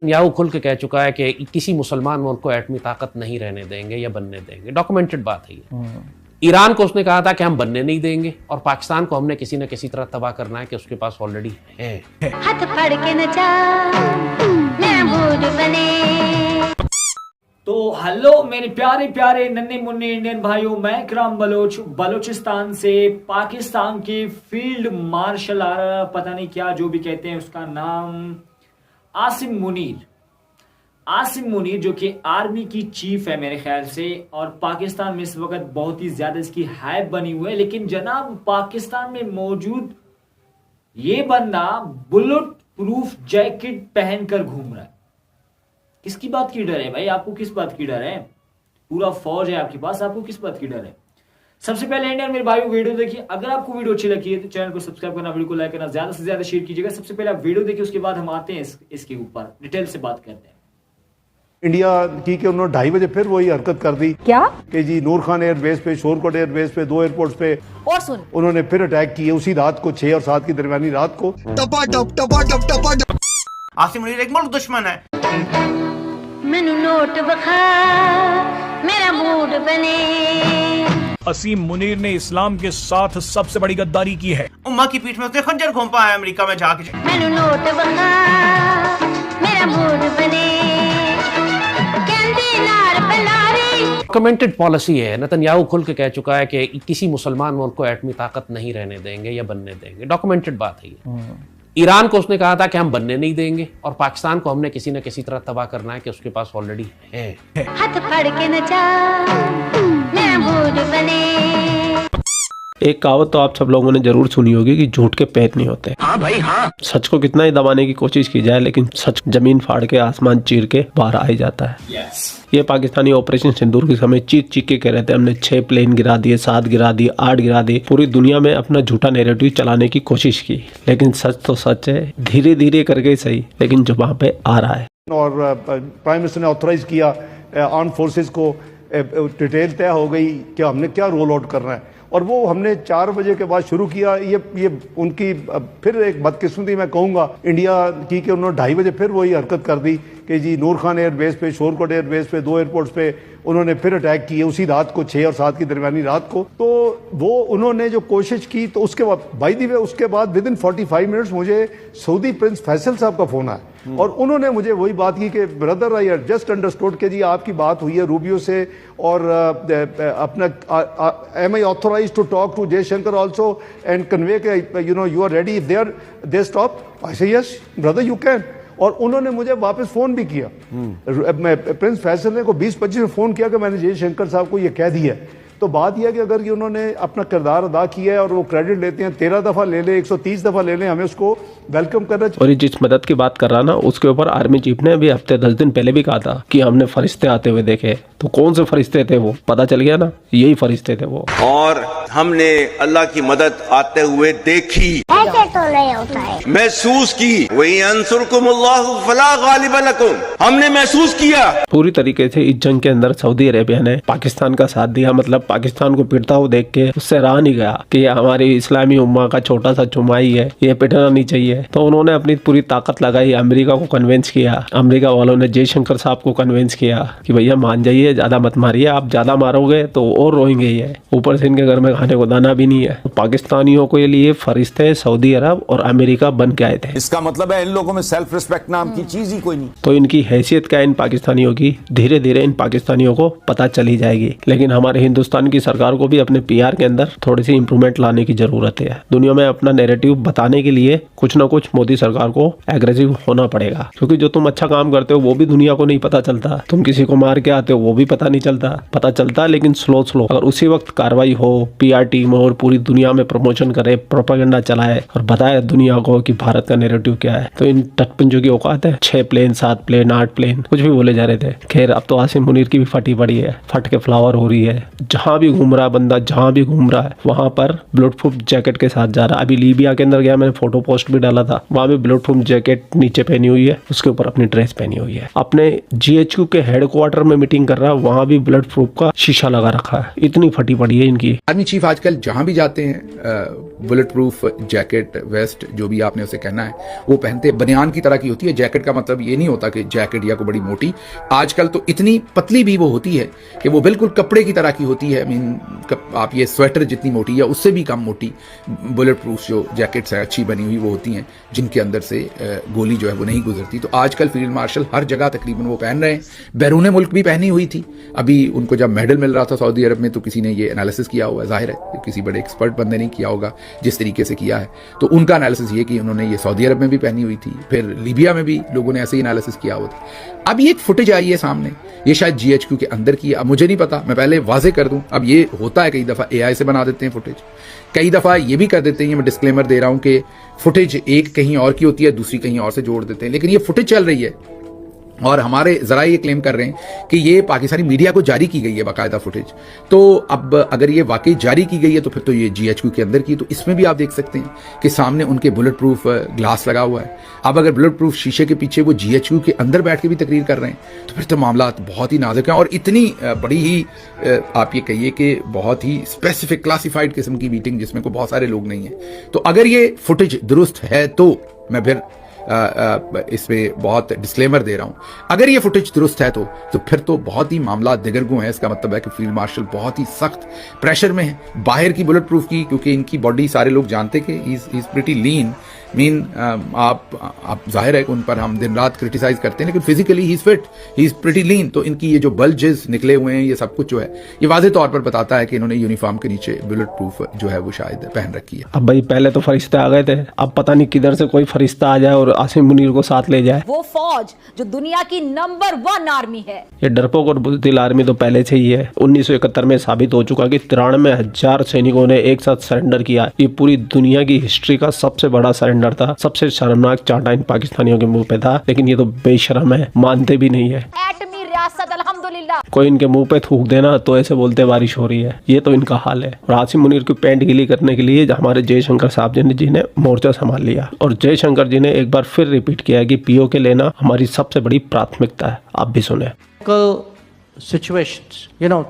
Netanyahu खुल के कह चुका है कि किसी मुसलमान मुल्क को एटमी ताकत नहीं रहने देंगे या बनने देंगे। डॉक्यूमेंटेड बात है ये। ईरान को उसने कहा था कि हम बनने नहीं देंगे, और पाकिस्तान को हमने किसी न किसी तरह तबाह करना है कि उसके पास ऑलरेडी है। हाथ फाड़ के नचा मेरा मूड बने। तो हेलो मेरे प्यारे प्यारे नन्हे मुन्ने इंडियन भाइयों, मैं इकराम बलोच बलोचिस्तान से। पाकिस्तान के फील्ड मार्शल पता नहीं क्या जो भी कहते हैं उसका नाम आसिम मुनीर जो कि आर्मी की चीफ है मेरे ख्याल से, और पाकिस्तान में इस वक्त बहुत ही ज्यादा इसकी हाइप बनी हुई है। लेकिन जनाब पाकिस्तान में मौजूद ये बंदा बुलेट प्रूफ जैकेट पहनकर घूम रहा है। किसकी बात की डर है भाई? आपको किस बात की डर है? पूरा फौज है आपके पास, आपको किस बात की डर है? सबसे पहले इंडियन मेरे भाइयों वीडियो देखिए। अगर आपको वीडियो अच्छी लगी है तो चैनल को सब्सक्राइब करना, वीडियो को लाइक करना, ज्यादा से ज्यादा शेयर कीजिएगा। सबसे पहले आप वीडियो देखिए, उसके बाद हम आते हैं इसके ऊपर डिटेल से बात करते हैं। इंडिया की के उन्होंने 2:30 बजे फिर वही हरकत कर दी क्या कि जी नूर खान एयरबेस पे, शोरकोट एयरबेस पे, 2 एयरपोर्ट्स पे और सुन उन्होंने फिर अटैक किए उसी रात को, 6 और 7 की दरमियानी रात को। आसिम मुनीर एक मुल्क दुश्मन है। मैनू नोट बखा मेरा मूड बने। असीम मुनीर ने इस्लाम के साथ सबसे बड़ी गद्दारी की है। उम्मा की पीठ में उसने खंजर घोंपा है अमेरिका में जाके। मैनू नोट बखा मेरा मूड बने। कहंदी नार बनारी। डॉक्यूमेंटेड पॉलिसी है। नेतन्याहू खुल के कह चुका है कि किसी मुसलमान मुल्क को एटमी ताकत नहीं रहने देंगे या बनने देंगे। डॉक्यूमेंटेड बात है ये। ईरान को उसने कहा था कि हम बनने नहीं देंगे, और पाकिस्तान को हमने किसी न किसी तरह तबाह करना है कि उसके पास ऑलरेडी है। हाथ फाड़ के नचा मेरा मूड बने। एक कहावत तो आप सब लोगों ने जरूर सुनी होगी कि झूठ के पैर नहीं होते। हाँ भाई हाँ। सच को कितना ही दबाने की कोशिश की जाए, लेकिन सच जमीन फाड़ के आसमान चीर के बाहर आ ही जाता है। ये पाकिस्तानी ऑपरेशन सिंदूर के समय चीख के कह रहे थे हमने 6 प्लेन गिरा दिए, 7 गिरा दिए, 8 गिरा दिए। पूरी दुनिया में अपना झूठा नैरेटिव चलाने की कोशिश की, लेकिन सच तो सच है। धीरे धीरे करके सही, लेकिन जो वहाँ पे आ रहा है। और प्राइम मिनिस्टर ने ऑथराइज किया आर्म फोर्सेस को, डिटेल तय हो गई कि हमने क्या रोल आउट करना है, और वो हमने 4 बजे के बाद शुरू किया। ये उनकी फिर एक बदकिस्मती मैं कहूँगा इंडिया की कि उन्होंने 2:30 बजे फिर वही हरकत कर दी कि जी नूर खान एयरबेस पे, शोरकोट एयरबेस पे, 2 एयरपोर्ट्स पे उन्होंने फिर अटैक किए उसी रात को, 6 और 7 की दरमियानी रात को। तो वो उन्होंने जो कोशिश की, तो उसके बाद बाय द वे उसके बाद विद इन 45 मिनट्स मुझे सऊदी प्रिंस फैसल साहब का फोन आया, और उन्होंने मुझे वही बात की कि ब्रदर आई जस्ट अंडरस्टूड कि जी आपकी बात हुई है रूबियो से, और अपना am I authorise to talk to Jaishankar also and convey के you are ready if they stop. I say yes brother you can. और उन्होंने मुझे वापस फोन भी किया। प्रिंस फैसल ने को 20-25 में फोन किया कि मैंने जयशंकर साहब को ये कह दिया। तो बात यह है कि अगर ये उन्होंने अपना किरदार अदा किया है और वो क्रेडिट लेते हैं, 13 दफा ले लें, 130 दफा ले लें, हमें उसको वेलकम करना चाहिए। और ये जिस मदद की बात कर रहा ना, उसके ऊपर आर्मी चीफ ने अभी हफ्ते 10 दिन पहले भी कहा था कि हमने फरिश्ते आते हुए देखे। तो कौन से फरिश्ते थे वो? पता चल गया ना, यही फरिश्ते थे वो। और हमने अल्लाह की मदद आते हुए देखी, ऐसे तो नहीं होता है, महसूस की। वही अंसुरकुमुल्लाहु फला गालिब लकुम, हमने महसूस किया। पूरी तरीके से इस जंग के अंदर सऊदी अरेबिया ने पाकिस्तान का साथ दिया। मतलब पाकिस्तान को पिटता हुआ देख के उससे रहा नहीं गया कि ये हमारी इस्लामी उम्मा का छोटा सा चुमाई है, ये पिटना नहीं चाहिए। तो उन्होंने अपनी पूरी ताकत लगाई, अमेरिका को कन्विंस किया। अमेरिका वालों ने जयशंकर साहब को कन्विंस किया कि भैया मान जाइए, ज्यादा मत मारिए, आप ज्यादा मारोगे तो और रोएंगे ये। ऊपर से इनके घर में खाने को दाना भी नहीं है। तो पाकिस्तानियों के लिए फरिश्ते सऊदी अरब और अमेरिका बन के आए थे। इसका मतलब है इन लोगों में सेल्फ रिस्पेक्ट नाम की चीज ही कोई नहीं। तो इनकी हैसियत क्या है इन पाकिस्तानियों की, धीरे धीरे इन पाकिस्तानियों को पता चली जाएगी। लेकिन हमारे हिंदुस्तान की सरकार को भी अपने पीआर के अंदर थोड़ी सी इंप्रूवमेंट लाने की जरूरत है। दुनिया में अपना नैरेटिव बताने के लिए कुछ ना कुछ मोदी सरकार को एग्रेसिव होना पड़ेगा, क्योंकि जो तुम अच्छा काम करते हो वो भी दुनिया को नहीं पता चलता। तुम किसी को मार के आते हो वो भी पता नहीं चलता, पता चलता लेकिन स्लो। अगर उसी वक्त कार्रवाई हो, पीआर टीम और पूरी दुनिया में प्रमोशन करे, प्रोपेगेंडा चलाए और बताए दुनिया को कि भारत का नैरेटिव क्या है, तो इन टटपिंजों की औकात है। 6 प्लेन, 7 प्लेन, 8 प्लेन, कुछ भी बोले जा रहे थे। खैर अब तो आसिम मुनीर की भी फटी पड़ी है, फट के फ्लावर हो रही है। जहाँ भी घूम रहा है बंदा, जहाँ भी घूम रहा है वहाँ पर बुलेट प्रूफ जैकेट के साथ जा रहा है। अभी लीबिया के अंदर गया, मैंने फोटो पोस्ट भी डाला था, वहाँ भी बुलेट प्रूफ जैकेट नीचे पहनी हुई है, उसके ऊपर अपनी ड्रेस पहनी हुई है। अपने GHQ के हेडक्वार्टर में मीटिंग कर रहा है, वहाँ भी बुलेट प्रूफ का शीशा लगा रखा है। इतनी फटी पड़ी है इनकी। आर्मी चीफ आजकल जहां भी जाते हैं बुलेट प्रूफ जैकेट, वेस्ट, जो भी आपने उसे कहना है, वो पहनते हैं। बनियान की तरह की होती है। जैकेट का मतलब ये नहीं होता कि जैकेट या कोई बड़ी मोटी, आजकल तो इतनी पतली भी वो होती है कि वो बिल्कुल कपड़े की तरह की होती है। आप ये स्वेटर जितनी मोटी या उससे भी कम मोटी बुलेट प्रूफ जो जैकेट्स है अच्छी बनी हुई वो होती हैं, जिनके अंदर से गोली जो है वो नहीं गुजरती। तो आजकल फील्ड मार्शल हर जगह तकरीबन वो पहन रहे हैं। बैरून मुल्क भी पहनी हुई थी। अभी उनको जब मेडल मिल रहा था सऊदी अरब में, तो किसी ने ये एनालिसिस किया हुआ है, जाहिर है किसी बड़े एक्सपर्ट बंदे ने किया होगा जिस तरीके से किया है। तो उनका एनालिसिस ये कि उन्होंने ये सऊदी अरब में भी पहनी हुई थी, फिर लीबिया में भी लोगों ने ऐसे ही एनालिसिस किया हुआ था। अब ये एक फुटेज आई है सामने, ये शायद GHQ के अंदर की है, अब मुझे नहीं पता, मैं पहले वाजे कर दूं। अब ये होता है कई दफ़ा AI से बना देते हैं फुटेज, कई दफ़ा ये भी कर देते हैं, मैं डिस्क्लेमर दे रहा हूं कि फुटेज एक कहीं और की होती है, दूसरी कहीं और से जोड़ देते हैं। लेकिन ये फुटेज चल रही है और हमारे ज़रा ये क्लेम कर रहे हैं कि ये पाकिस्तानी मीडिया को जारी की गई है बाकायदा फुटेज। तो अब अगर ये वाकई जारी की गई है तो फिर तो ये GHQ के अंदर की, तो इसमें भी आप देख सकते हैं कि सामने उनके बुलेट प्रूफ ग्लास लगा हुआ है। अब अगर बुलेट प्रूफ शीशे के पीछे वो GHQ के अंदर बैठ के भी तकरीर कर रहे हैं तो फिर तो मामला बहुत ही नाजुक है और इतनी बड़ी ही आप ये कहिए कि बहुत ही स्पेसिफिक क्लासिफाइड किस्म की मीटिंग जिसमें को बहुत सारे लोग नहीं हैं। तो अगर ये फुटेज दुरुस्त है तो मैं फिर इसमें बहुत डिस्क्लेमर दे रहा हूं, अगर ये फुटेज दुरुस्त है तो फिर तो बहुत ही मामला दिगरगू है। इसका मतलब है कि फील्ड मार्शल बहुत ही सख्त प्रेशर में है बाहर की बुलेट प्रूफ की, क्योंकि इनकी बॉडी सारे लोग जानते कि ही इज प्रीटी लीन। आप जाहिर है कि उन पर हम दिन रात क्रिटिसाइज करते हैं, लेकिन physically he is fit, he is pretty lean. तो इनकी ये जो बल्जेस निकले हुए हैं, ये सब कुछ जो है ये वाज़े तौर पर बताता है कि इन्होंने यूनिफॉर्म के नीचे बुलेट प्रूफ जो है वो शायद पहन रखी है। अब भाई पहले तो फरिश्ते आ गए थे, अब पता नहीं किधर से कोई फरिश्ता आ जाए और आसिम मुनीर को साथ ले जाए। वो फौज जो दुनिया की नंबर 1 आर्मी है। ये डरपोक और बुज़दिल आर्मी तो पहले से ही है। 1971 में साबित हो चुका कि 93,000 सैनिकों ने एक साथ सरेंडर किया। ये पूरी दुनिया की हिस्ट्री का सबसे बड़ा सरेंडर था। सबसे शर्मनाक चांटा इन पाकिस्तानियों के मुंह पे था, लेकिन ये तो बेशरम है, मानते भी नहीं है। एटमी रियासत अल्हम्दुलिल्लाह। कोई इनके मुंह पे थूक देना तो ऐसे बोलते बारिश हो रही है, ये तो इनका हाल है। और आसिम मुनीर की पैंट गीली करने के लिए हमारे जयशंकर साहब जी ने मोर्चा संभाल लिया और जयशंकर जी ने एक बार फिर रिपीट किया कि POK लेना हमारी सबसे बड़ी प्राथमिकता है। आप भी सुने। Situations,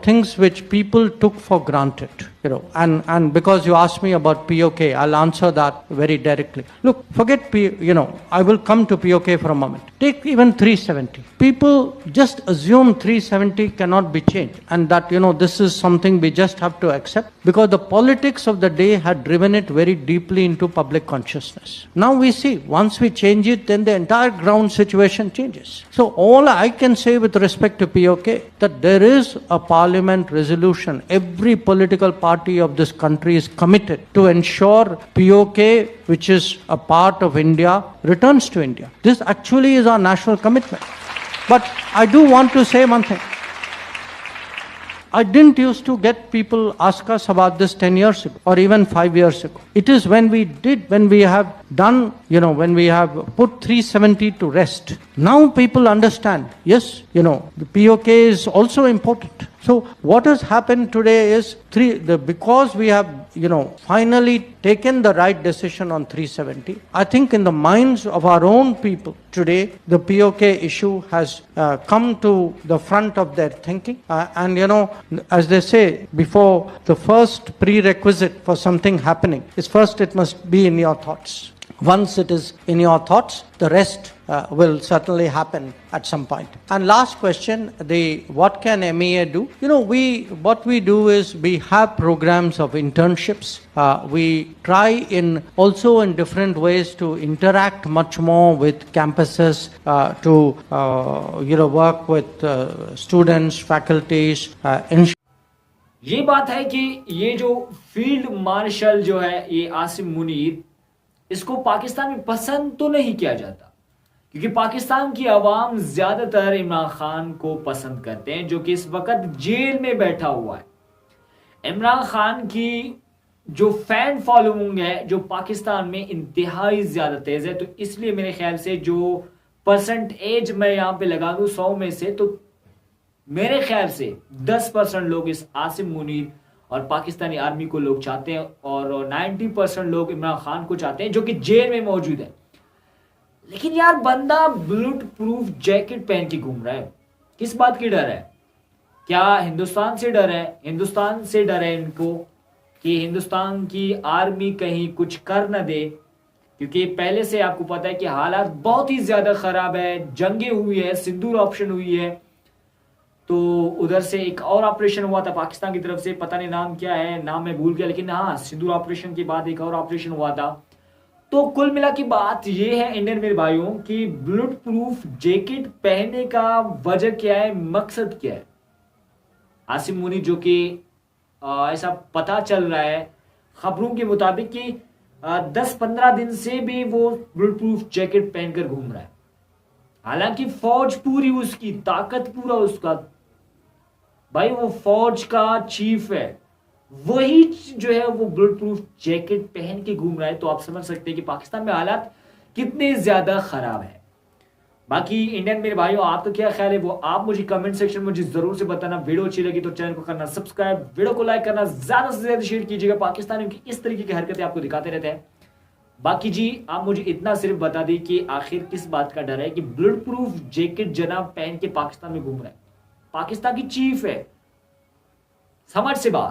things which people took for granted, and because you asked me about POK, I'll answer that very directly. Look, forget I will come to POK for a moment. Take even 370. People just assume 370 cannot be changed, and that, this is something we just have to accept because the politics of the day had driven it very deeply into public consciousness. Now we see, once we change it, then the entire ground situation changes. So all I can say with respect to POK, that there is a parliament resolution. Every political party of this country is committed to ensure POK, which is a part of India, returns to India. This actually is our national commitment. But I do want to say one thing. I didn't used to get people ask us about this 10 years ago or even 5 years ago. It is when we have done, when we have put 370 to rest. Now people understand, yes, the POK is also important. So what has happened today is because we have, finally taken the right decision on 370, I think in the minds of our own people today, the POK issue has come to the front of their thinking. And as they say, before the first prerequisite for something happening is first it must be in your thoughts. Once it is in your thoughts, the rest will certainly happen at some point. And last question, what can MEA do? What we do is we have programs of internships. We try also in different ways to interact much more with campuses, to work with students, faculties. ये बात है कि ये जो field marshal जो है ये आसिम मुनीर, इसको पाकिस्तान में पसंद तो नहीं किया जाता क्योंकि पाकिस्तान की आवाम ज्यादातर इमरान खान को पसंद करते हैं, जो कि इस वक्त जेल में बैठा हुआ है। इमरान खान की जो फैन फॉलोइंग है जो पाकिस्तान में इंतहाई ज्यादा तेज है, तो इसलिए मेरे ख्याल से जो परसेंटेज मैं यहाँ पे लगा दूं 100 में से, तो मेरे ख्याल से 10% लोग इस आसिम मुनीर और पाकिस्तानी आर्मी को लोग चाहते हैं और 90% लोग इमरान खान को चाहते हैं जो कि जेल में मौजूद है। लेकिन यार बंदा बुलेट प्रूफ जैकेट पहन के घूम रहा है, किस बात की डर है? क्या हिंदुस्तान से डर है? हिंदुस्तान से डर है इनको कि हिंदुस्तान की आर्मी कहीं कुछ कर न दे, क्योंकि पहले से आपको पता है कि हालात बहुत ही ज्यादा खराब है, जंगे हुई है, सिंदूर ऑपरेशन हुई है। तो उधर से एक और ऑपरेशन हुआ था पाकिस्तान की तरफ से, पता नहीं नाम क्या है, नाम मैं भूल गया, लेकिन हाँ सिंदूर ऑपरेशन के बाद एक और ऑपरेशन हुआ था। तो कुल मिला की बात ये है इंडियन मेरे भाइयों कि बुलेट प्रूफ जैकेट पहनने का वजह क्या है, मकसद क्या है? आसिम मुनीर जो कि ऐसा पता चल रहा है खबरों के मुताबिक कि 10-15 दिन से भी वो बुलेट प्रूफ जैकेट पहनकर घूम रहा है। हालांकि फौज पूरी उसकी, ताकत पूरा उसका, भाई वो फौज का चीफ है, वही जो है वो बुलेट प्रूफ जैकेट पहन के घूम रहा है। तो आप समझ सकते हैं कि पाकिस्तान में हालात कितने ज्यादा खराब है। बाकी इंडियन मेरे भाइयों आपका क्या ख्याल है वो आप मुझे कमेंट सेक्शन में मुझे जरूर से बताना। वीडियो अच्छी लगी तो चैनल को करना सब्सक्राइब, वीडियो को लाइक करना, ज्यादा से ज्यादा शेयर कीजिएगा। पाकिस्तानियों की इस तरीके की हरकतें आपको दिखाते रहते हैं। बाकी जी आप मुझे इतना सिर्फ बता दी कि आखिर किस बात का डर है कि बुलेट प्रूफ जैकेट जनाब पहन के पाकिस्तान में घूम रहा है, पाकिस्तान की चीफ है, समझ से बाहर।